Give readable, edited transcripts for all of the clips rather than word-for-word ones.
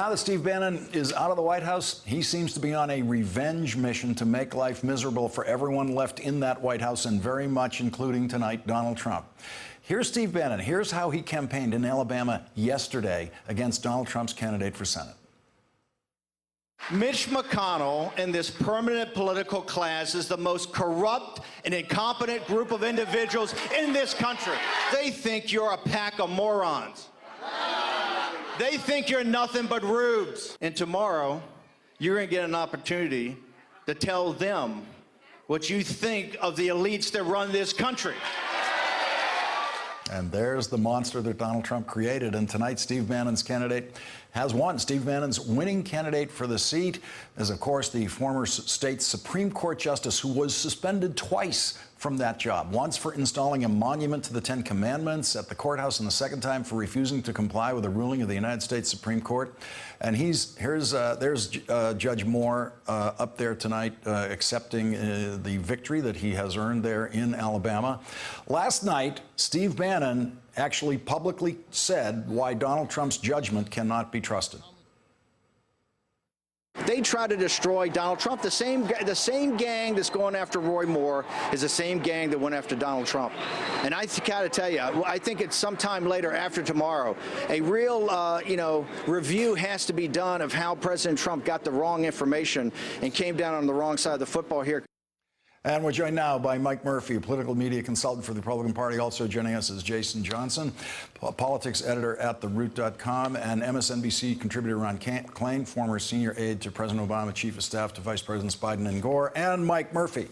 Now that Steve Bannon is out of the White House, he seems to be on a revenge mission to make life miserable for everyone left in that White House, and very much including tonight Donald Trump. Here's Steve Bannon. Here's how he campaigned in Alabama yesterday against Donald Trump's candidate for Senate. Mitch McConnell and this permanent political class is the most corrupt and incompetent group of individuals in this country. They think you're a pack of morons. They think you're nothing but rubes. And tomorrow, you're going to get an opportunity to tell them what you think of the elites that run this country. And there's the monster that Donald Trump created. And tonight, Steve Bannon's candidate has won. Steve Bannon's winning candidate for the seat is, of course, the former state Supreme Court justice who was suspended twice from that job. Once for installing a monument to the Ten Commandments at the courthouse, and the second time for refusing to comply with a ruling of the United States Supreme Court. And there's Judge Moore up there tonight accepting the victory that he has earned there in Alabama. Last night, Steve Bannon actually publicly said why Donald Trump's judgment cannot be trusted. They try to destroy Donald Trump. The same gang that's going after Roy Moore is the same gang that went after Donald Trump. And I got to tell you, I think it's sometime later after tomorrow, a real, review has to be done of how President Trump got the wrong information and came down on the wrong side of the football here. And we're joined now by Mike Murphy, a political media consultant for the Republican Party. Also joining us is Jason Johnson, politics editor at TheRoot.com, and MSNBC contributor Ron Klain, former senior aide to President Obama, chief of staff to Vice Presidents Biden and Gore, and Mike Murphy.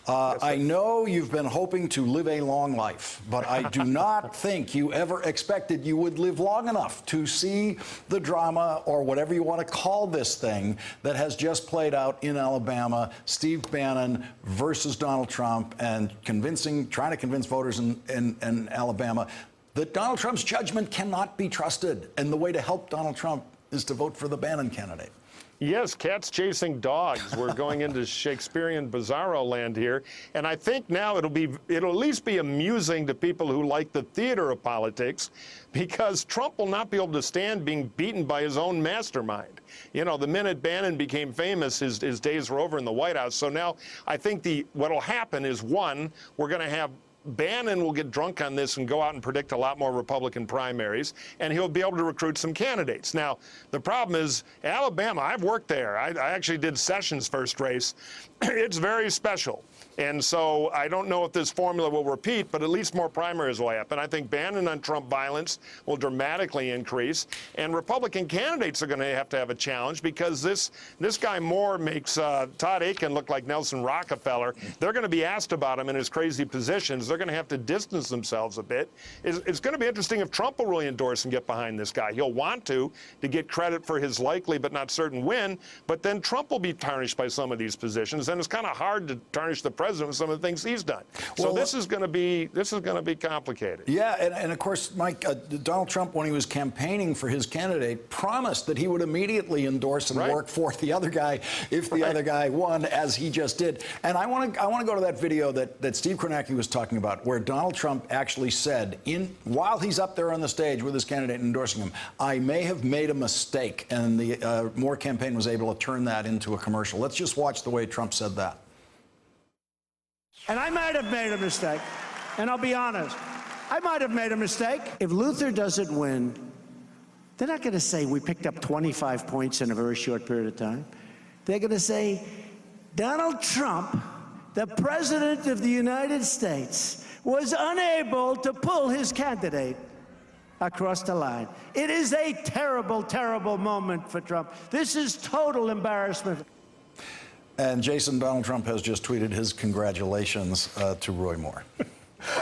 Yes, I know you've been hoping to live a long life, but I do not think you ever expected you would live long enough to see the drama, or whatever you want to call this thing, that has just played out in Alabama. Steve Bannon versus Donald Trump, and trying to convince voters in Alabama that Donald Trump's judgment cannot be trusted. And the way to help Donald Trump is to vote for the Bannon candidate. Yes, cats chasing dogs. We're going into Shakespearean bizarro land here. And I think now it'll at least be amusing to people who like the theater of politics, because Trump will not be able to stand being beaten by his own mastermind. You know, the minute Bannon became famous, his days were over in the White House. So now I think what'll happen is, one, we're going to have Bannon will get drunk on this and go out and predict a lot more Republican primaries, and he'll be able to recruit some candidates. Now, the problem is Alabama. I've worked there. I actually did Sessions' first race. It's very special. And so I don't know if this formula will repeat, but at least more primaries will happen. I think Bannon on Trump violence will dramatically increase, and Republican candidates are going to have a challenge, because this guy Moore makes Todd Akin look like Nelson Rockefeller. They're going to be asked about him in his crazy positions. They're going to have to distance themselves a bit. It's going to be interesting if Trump will really endorse and get behind this guy. He'll want to get credit for his likely but not certain win, but then Trump will be tarnished by some of these positions, and it's kind of hard to tarnish the president with some of the things he's done. So this is going to be complicated. Yeah, and of course, Mike, Donald Trump, when he was campaigning for his candidate, promised that he would immediately endorse and work for the other guy if the other guy won, as he just did. And I want to go to that video that Steve Kornacki was talking about, where Donald Trump actually said, while he's up there on the stage with his candidate endorsing him, I may have made a mistake, and the Moore campaign was able to turn that into a commercial. Let's just watch the way Trump said that. And I might have made a mistake, and I'll be honest, I might have made a mistake. If Luther doesn't win, they're not going to say we picked up 25 points in a very short period of time. They're going to say Donald Trump, the President of the United States, was unable to pull his candidate across the line. It is a terrible, terrible moment for Trump. This is total embarrassment. And Jason, Donald Trump has just tweeted his congratulations to Roy Moore.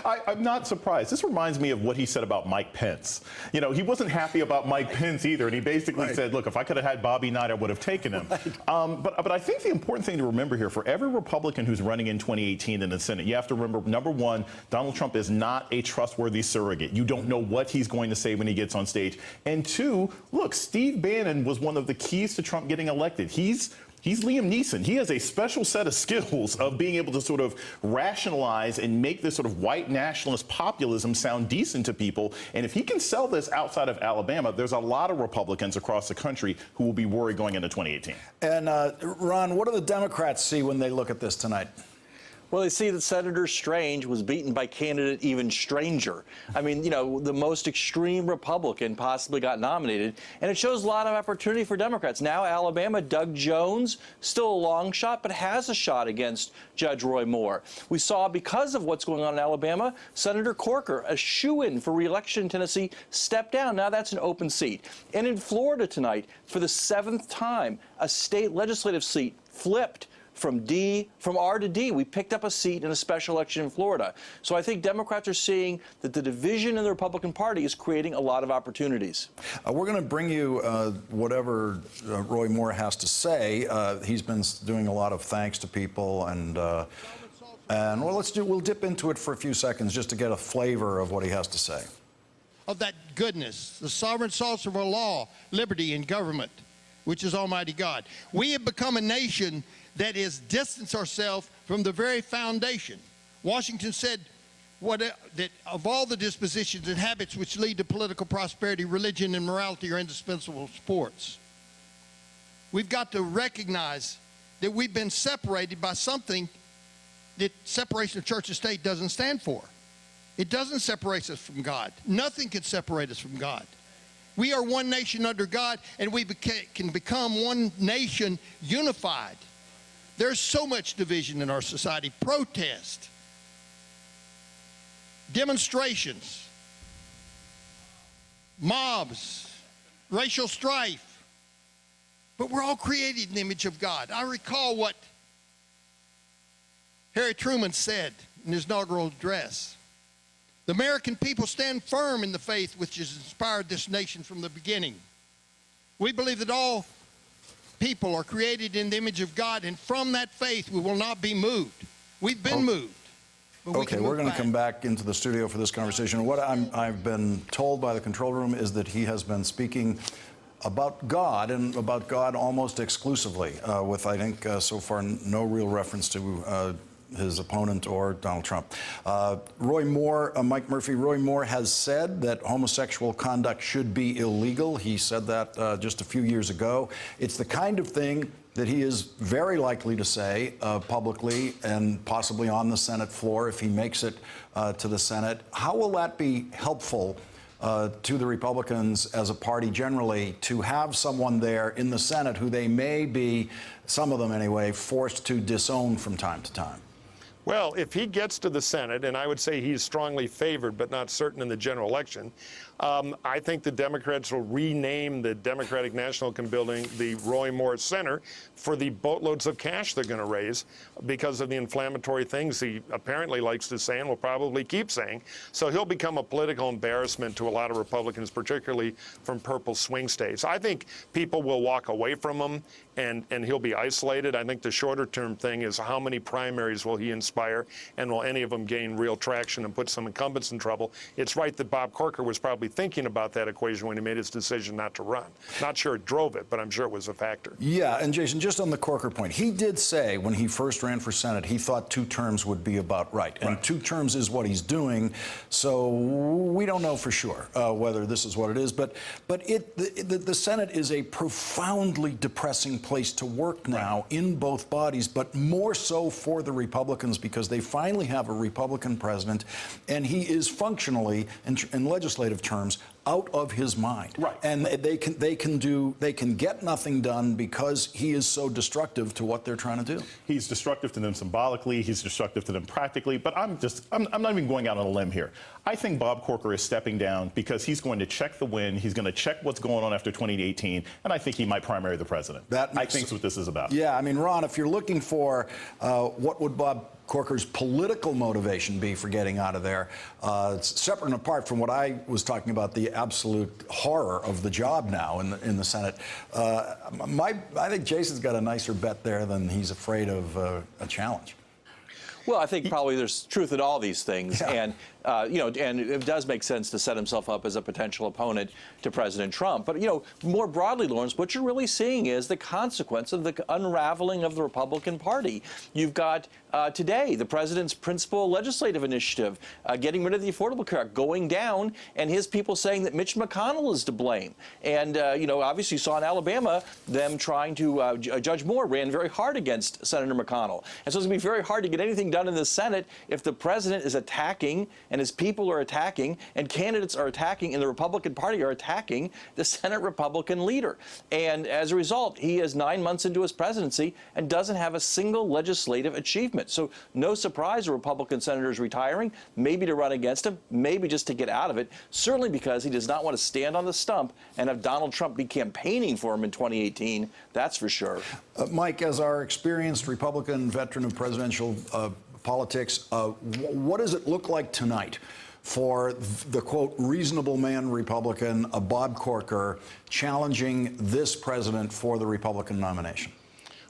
I'm not surprised. This reminds me of what he said about Mike Pence. You know, he wasn't happy about Mike Pence either, and he basically said, look, if I could have had Bobby Knight, I would have taken him. But I think the important thing to remember here, for every Republican who's running in 2018 in the Senate, you have to remember, number one, Donald Trump is not a trustworthy surrogate. You don't know what he's going to say when he gets on stage. And two, look, Steve Bannon was one of the keys to Trump getting elected. He's He's Liam Neeson. He has a special set of skills of being able to sort of rationalize and make this sort of white nationalist populism sound decent to people. And if he can sell this outside of Alabama, there's a lot of Republicans across the country who will be worried going into 2018. And Ron, what do the Democrats see when they look at this tonight? Well, they see that Senator Strange was beaten by candidate even stranger. I mean, you know, the most extreme Republican possibly got nominated, and it shows a lot of opportunity for Democrats. Now, Alabama, Doug Jones, still a long shot, but has a shot against Judge Roy Moore. We saw, because of what's going on in Alabama, Senator Corker, a shoo-in for re-election in Tennessee, stepped down. Now that's an open seat. And in Florida tonight, for the 7th time, a state legislative seat flipped from R to D. We picked up a seat in a special election in Florida. So I think Democrats are seeing that the division in the Republican Party is creating a lot of opportunities. We're going to bring you whatever Roy Moore has to say. He's been doing a lot of thanks to people, and well, we'll dip into it for a few seconds just to get a flavor of what he has to say. Of that goodness, the sovereign source of our law, liberty, and government, which is Almighty God. We have become a nation that is distanced ourselves from the very foundation. Washington said that of all the dispositions and habits which lead to political prosperity, religion and morality are indispensable sports. We've got to recognize that we've been separated by something that separation of church and state doesn't stand for. It doesn't separate us from God. Nothing can separate us from God. We are one nation under God, and we can become one nation unified. There's so much division in our society. Protest, demonstrations, mobs, racial strife. But we're all created in the image of God. I recall what Harry Truman said in his inaugural address. The American people stand firm in the faith which has inspired this nation from the beginning. We believe that all people are created in the image of God, and from that faith we will not be moved. We've been moved. But Okay, we're going to come back into the studio for this conversation. What I've been told by the control room is that he has been speaking about God, and about God almost exclusively, with, I think, so far no real reference to his opponent or Donald Trump. Roy Moore, Mike Murphy, Roy Moore has said that homosexual conduct should be illegal. He said that just a few years ago. It's the kind of thing that he is very likely to say publicly and possibly on the Senate floor if he makes it to the Senate. How will that be helpful to the Republicans as a party generally to have someone there in the Senate who they may be, some of them anyway, forced to disown from time to time? Well, if he gets to the Senate, and I would say he's strongly favored but not certain in the general election, I think the Democrats will rename the Democratic National Building the Roy Moore Center for the boatloads of cash they're going to raise because of the inflammatory things he apparently likes to say and will probably keep saying. So he'll become a political embarrassment to a lot of Republicans, particularly from purple swing states. I think people will walk away from him and he'll be isolated. I think the shorter term thing is how many primaries will he inspire, and will any of them gain real traction and put some incumbents in trouble? It's right that Bob Corker was probably thinking about that equation when he made his decision not to run. Not sure it drove it, but I'm sure it was a factor. Yeah, and Jason, just on the Corker point, he did say when he first ran for Senate, he thought 2 terms would be about right. And 2 terms is what he's doing, so we don't know for sure whether this is what it is. But the Senate is a profoundly depressing place to work now in both bodies, but more so for the Republicans because they finally have a Republican president, and he is functionally, in legislative terms, out of his mind. Right. And they can get nothing done because he is so destructive to what they're trying to do. He's destructive to them symbolically. He's destructive to them practically. But I'm not even going out on a limb here. I think Bob Corker is stepping down because he's going to check the win. He's going to check what's going on after 2018. And I think he might primary the president. I think that's what this is about. Yeah, I mean, Ron, if you're looking for what would Bob Corker's political motivation be for getting out of there, it's separate and apart from what I was talking about, the absolute horror of the job now in the Senate. I think Jason's got a nicer bet there than he's afraid of a challenge. Well, I think probably there's truth in all these things. Yeah. And and it does make sense to set himself up as a potential opponent to President Trump. But, more broadly, Lawrence, what you're really seeing is the consequence of the unraveling of the Republican Party. You've got today the president's principal legislative initiative, getting rid of the Affordable Care Act, going down, and his people saying that Mitch McConnell is to blame. And, obviously you saw in Alabama them trying to, Judge Moore ran very hard against Senator McConnell. And so it's going to be very hard to get anything done in the Senate if the president is attacking and his people are attacking and candidates are attacking and the Republican Party are attacking the Senate Republican leader. And as a result, he is 9 months into his presidency and doesn't have a single legislative achievement. So no surprise a Republican senator is retiring, maybe to run against him, maybe just to get out of it, certainly because he does not want to stand on the stump and have Donald Trump be campaigning for him in 2018. That's for sure. Mike, as our experienced Republican veteran of presidential politics, what does it look like tonight for the, quote, reasonable man Republican, Bob Corker, challenging this president for the Republican nomination?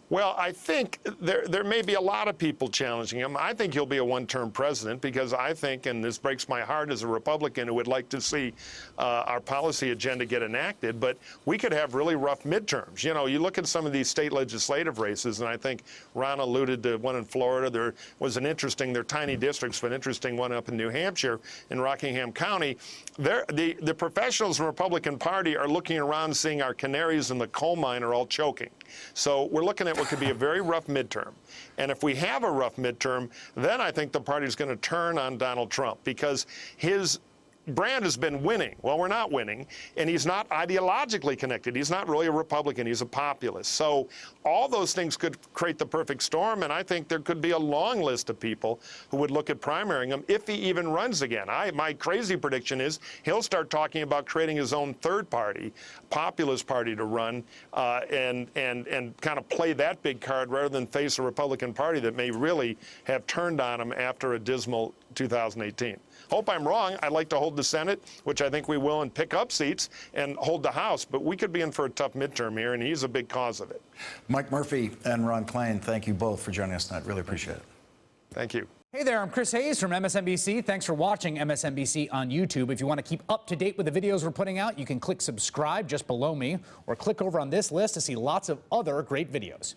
Well, I think there may be a lot of people challenging him. I think he'll be a one-term president because I think, and this breaks my heart as a Republican who would like to see our policy agenda get enacted, but we could have really rough midterms. You look at some of these state legislative races, and I think Ron alluded to one in Florida. There was an interesting, they're tiny districts, but interesting one up in New Hampshire in Rockingham County. The professionals in the Republican Party are looking around seeing our canaries in the coal mine are all choking. So we're looking at what could be a very rough midterm. And if we have a rough midterm, then I think the party is going to turn on Donald Trump because his brand has been winning. Well, we're not winning, and he's not ideologically connected. He's not really a Republican. He's a populist. So all those things could create the perfect storm, and I think there could be a long list of people who would look at primarying him if he even runs again. My crazy prediction is he'll start talking about creating his own third party, populist party to run, and kind of play that big card rather than face a Republican Party that may really have turned on him after a dismal 2018. Hope I'm wrong. I'd like to hold the Senate, which I think we will, and pick up seats and hold the House. But we could be in for a tough midterm here, and he's a big cause of it. Mike Murphy and Ron Klain, thank you both for joining us tonight. Really appreciate it. Thank you. Hey there, I'm Chris Hayes from MSNBC. Thanks for watching MSNBC on YouTube. If you want to keep up to date with the videos we're putting out, you can click subscribe just below me or click over on this list to see lots of other great videos.